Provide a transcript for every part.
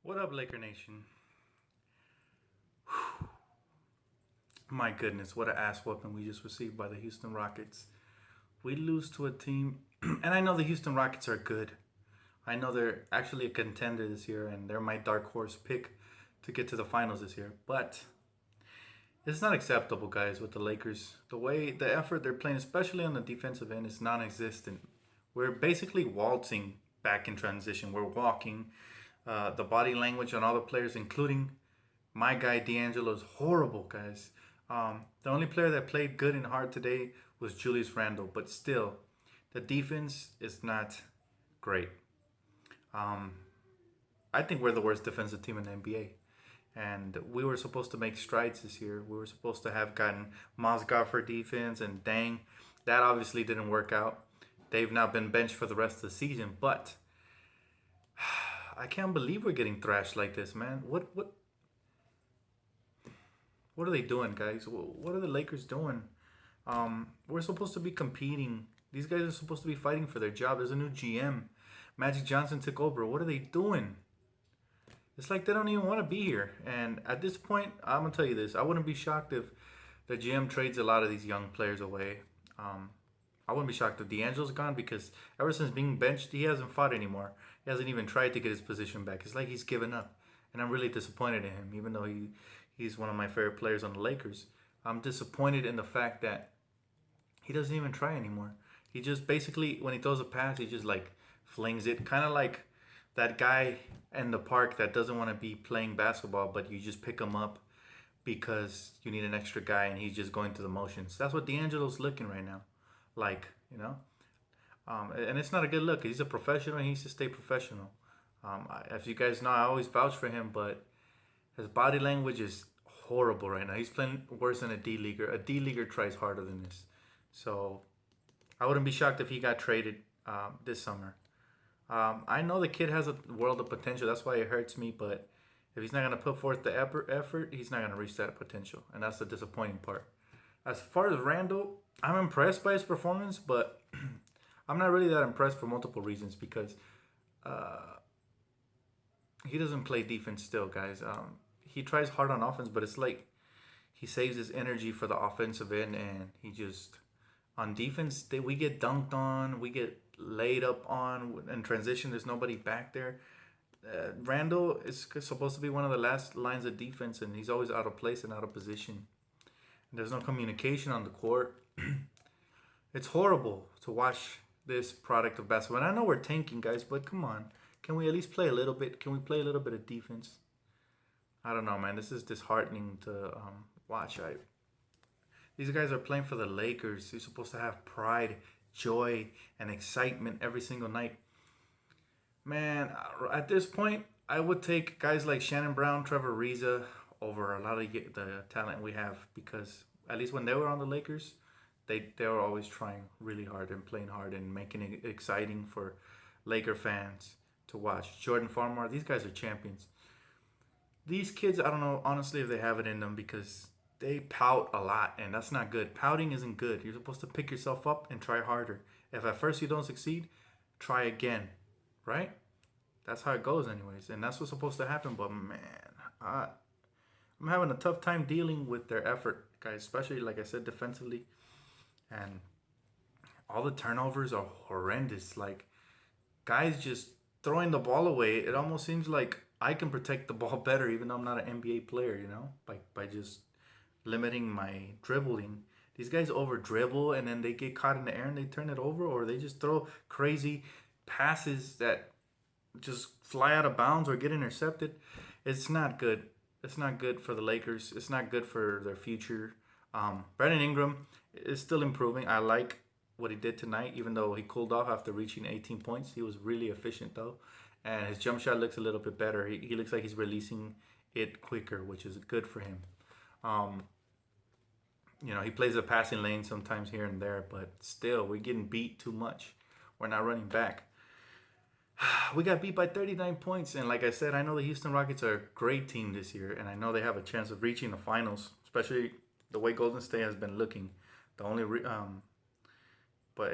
What up, Laker Nation? My goodness, what an ass whooping we just received by the Houston Rockets. We lose to a team, and I know the Houston Rockets are good. I know they're actually a contender this year, and they're my dark horse pick to get to the finals this year. But it's not acceptable, guys, with the Lakers. The effort they're playing, especially on the defensive end, is non existent. We're basically waltzing back in transition. We're walking. The body language on all the players, including my guy D'Angelo, is horrible, guys. The only player that played good and hard today was Julius Randle, but still, the defense is not great. Um, I think we're the worst defensive team in the NBA. And we were supposed to make strides this year. We were supposed to have gotten Mozgov for defense, and dang, that obviously didn't work out. They've now been benched for the rest of the season, but I can't believe we're getting thrashed like this, man. What are they doing, guys? What are the Lakers doing? We're supposed to be competing. These guys are supposed to be fighting for their job. There's a new GM. Magic Johnson took over. What are they doing? It's like they don't even want to be here. And at this point, I'm gonna tell you this: I wouldn't be shocked if the GM trades a lot of these young players away. Um, I wouldn't be shocked if D'Angelo's gone because ever since being benched, he hasn't fought anymore. He hasn't even tried to get his position back. It's like he's given up, and I'm really disappointed in him. Even though he's one of my favorite players on the Lakers, I'm disappointed in the fact that he doesn't even try anymore. He just basically, when he throws a pass, he just like flings it, kind of like that guy in the park that doesn't want to be playing basketball, but you just pick him up because you need an extra guy, and he's just going through the motions. That's what D'Angelo's looking right now, like, and it's not a good look. He's a professional. And he needs to stay professional. As you guys know, I always vouch for him, but his body language is horrible right now. He's playing worse than a D leaguer. A D leaguer tries harder than this. So I wouldn't be shocked if he got traded this summer. I know the kid has a world of potential. That's why it hurts me. But if he's not going to put forth the effort, he's not going to reach that potential. And that's the disappointing part. As far as Randall, I'm impressed by his performance, but I'm not really that impressed for multiple reasons because uh, he doesn't play defense still, guys. He tries hard on offense, but it's like he saves his energy for the offensive end, and he just on defense we get dunked on, we get laid up on in transition. There's nobody back there. Randall is supposed to be one of the last lines of defense, and he's always out of place and out of position. There's no communication on the court. It's horrible to watch this product of basketball. And I know we're tanking, guys, but come on. Can we at least play a little bit? Can we play a little bit of defense? I don't know, man. This is disheartening to watch. These guys are playing for the Lakers. You're supposed to have pride, joy, and excitement every single night. Man, at this point, I would take guys like Shannon Brown, Trevor Ariza over a lot of the talent we have because at least when they were on the Lakers, they were always trying really hard and playing hard and making it exciting for Laker fans to watch. Jordan Farmar, these guys are champions. These kids, I don't know honestly if they have it in them because they pout a lot, and that's not good. Pouting isn't good. You're supposed to pick yourself up and try harder. If at first you don't succeed, try again, right? That's how it goes, anyways, and that's what's supposed to happen. But man, I'm having a tough time dealing with their effort, guys. Especially like I said, defensively, and all the turnovers are horrendous. Like guys just throwing the ball away. It almost seems like I can protect the ball better, even though I'm not an NBA player. By just limiting my dribbling. These guys over dribble and then they get caught in the air and they turn it over, or they just throw crazy passes that just fly out of bounds or get intercepted. It's not good. It's not good for the Lakers. It's not good for their future. Brandon Ingram is still improving. I like what he did tonight, even though he cooled off after reaching 18 points. He was really efficient though, and his jump shot looks a little bit better. He looks like he's releasing it quicker, which is good for him. Um, he plays a passing lane sometimes here and there, but still, we're getting beat too much. We're not running back. We got beat by 39 points, and like I said, I know the Houston Rockets are a great team this year, and I know they have a chance of reaching the finals, especially the way Golden State has been looking. The only, but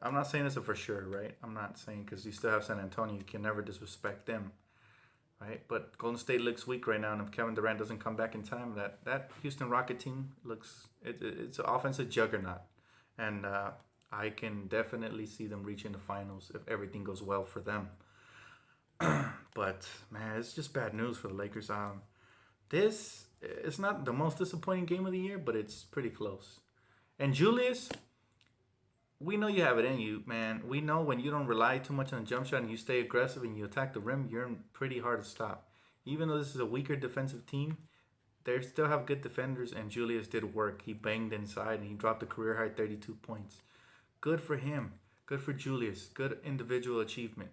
I'm not saying this for sure, right? I'm not saying because you still have San Antonio, you can never disrespect them. right? But Golden State looks weak right now, and if Kevin Durant doesn't come back in time, that Houston Rocket team looks it's an offensive juggernaut, and I can definitely see them reaching the finals if everything goes well for them. But man, it's just bad news for the Lakers. This it's not the most disappointing game of the year, but it's pretty close. And Julius, we know you have it in you, man. We know when you don't rely too much on the jump shot and you stay aggressive and you attack the rim, you're pretty hard to stop. Even though this is a weaker defensive team, they still have good defenders, and Julius did work. He banged inside and he dropped a career high 32 points. Good for him. Good for Julius. Good individual achievement.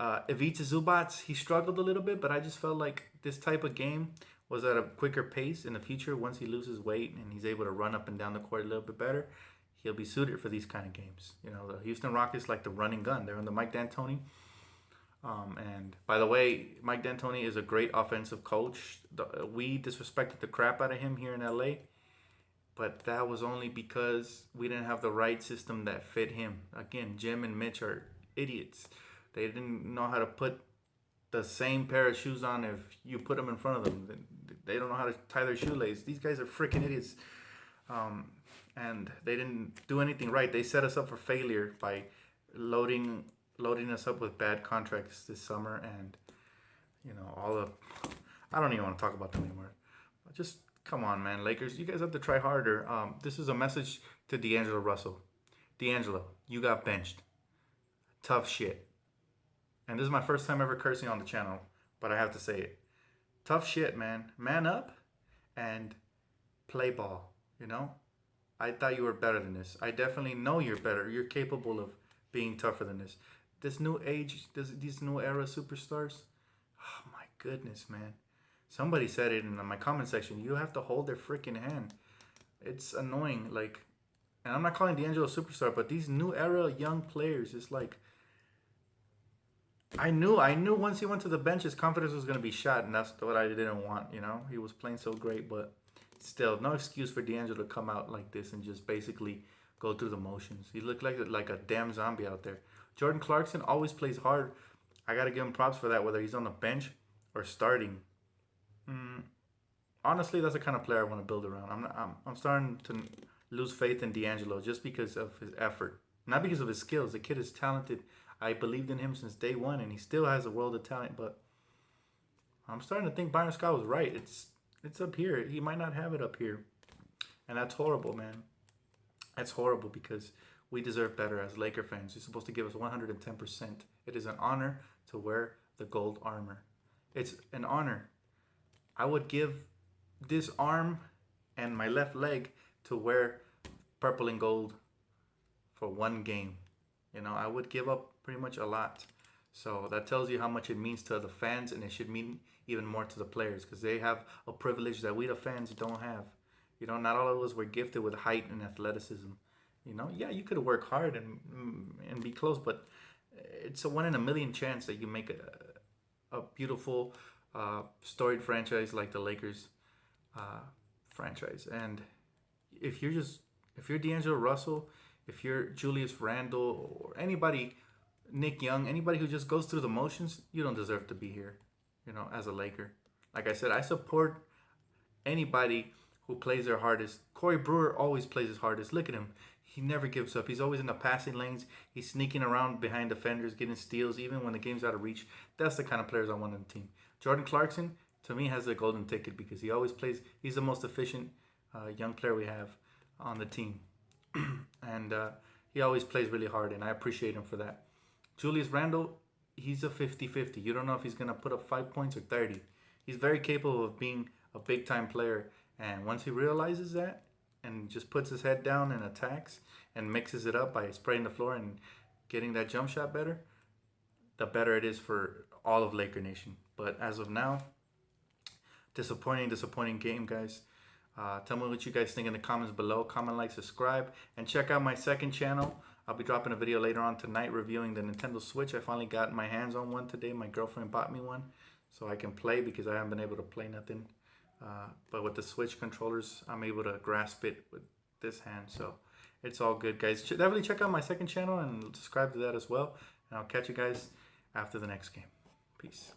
Ivica Zubac, he struggled a little bit, but I just felt like this type of game was at a quicker pace in the future. Once he loses weight and he's able to run up and down the court a little bit better, he'll be suited for these kind of games. You know, the Houston Rockets like the running gun. They're on the Mike D'Antoni. And by the way, Mike D'Antoni is a great offensive coach. We disrespected the crap out of him here in LA, but that was only because we didn't have the right system that fit him. Again, Jim and Mitch are idiots. They didn't know how to put the same pair of shoes on if you put them in front of them. They don't know how to tie their shoelace. These guys are freaking idiots. And they didn't do anything right. They set us up for failure by loading us up with bad contracts this summer, and I don't even want to talk about them anymore. Just come on, man, Lakers, you guys have to try harder. This is a message to D'Angelo Russell. D'Angelo, you got benched. Tough shit. And this is my first time ever cursing on the channel, but I have to say it. Tough shit, man. Man up and play ball, you know? I thought you were better than this. I definitely know you're better. You're capable of being tougher than this. This new age, these new era superstars, oh my goodness, man. Somebody said it in my comment section. You have to hold their freaking hand. It's annoying. Like, and I'm not calling D'Angelo a superstar, but these new era young players, it's like, I knew once he went to the bench, his confidence was going to be shot, and that's what I didn't want, you know? He was playing so great, but still, no excuse for D'Angelo to come out like this and just basically go through the motions. He looked like a damn zombie out there. Jordan Clarkson always plays hard. I got to give him props for that, whether he's on the bench or starting. Honestly, that's the kind of player I want to build around. I'm starting to lose faith in D'Angelo just because of his effort, not because of his skills. The kid is talented. I believed in him since day one, and he still has a world of talent. But I'm starting to think Byron Scott was right. It's up here. He might not have it up here, and that's horrible, man. That's horrible because we deserve better as Laker fans. You're supposed to give us 110%. It is an honor to wear the gold armor. It's an honor. I would give this arm and my left leg to wear purple and gold for one game. You know, I would give up pretty much a lot. So that tells you how much it means to the fans, and it should mean even more to the players because they have a privilege that we the fans don't have. You know, not all of us were gifted with height and athleticism. You know, yeah, you could work hard and be close, but it's a 1 in a million chance that you make a beautiful storied franchise like the Lakers franchise. And if you're D'Angelo Russell, if you're Julius Randle or anybody, Nick Young, anybody who just goes through the motions, you don't deserve to be here, you know, as a Laker. Like I said, I support anybody who plays their hardest. Corey Brewer always plays his hardest. Look at him. He never gives up. He's always in the passing lanes. He's sneaking around behind defenders, getting steals, even when the game's out of reach. That's the kind of players I want on the team. Jordan Clarkson, to me, has the golden ticket because he always plays. He's the most efficient young player we have on the team. And he always plays really hard, and I appreciate him for that. Julius Randle, he's a 50-50. You don't know if he's going to put up 5 points or 30. He's very capable of being a big-time player, and once he realizes that and just puts his head down and attacks and mixes it up by spraying the floor and getting that jump shot better, the better it is for all of Laker Nation. But as of now, disappointing game, guys. Tell me what you guys think in the comments below. Comment, like, subscribe, and check out my second channel. I'll be dropping a video later on tonight reviewing the Nintendo Switch. I finally got my hands on one today. My girlfriend bought me one so I can play because I haven't been able to play nothing. But with the Switch controllers, I'm able to grasp it with this hand. So it's all good, guys. Definitely check out my second channel and subscribe to that as well. And I'll catch you guys after the next game. Peace.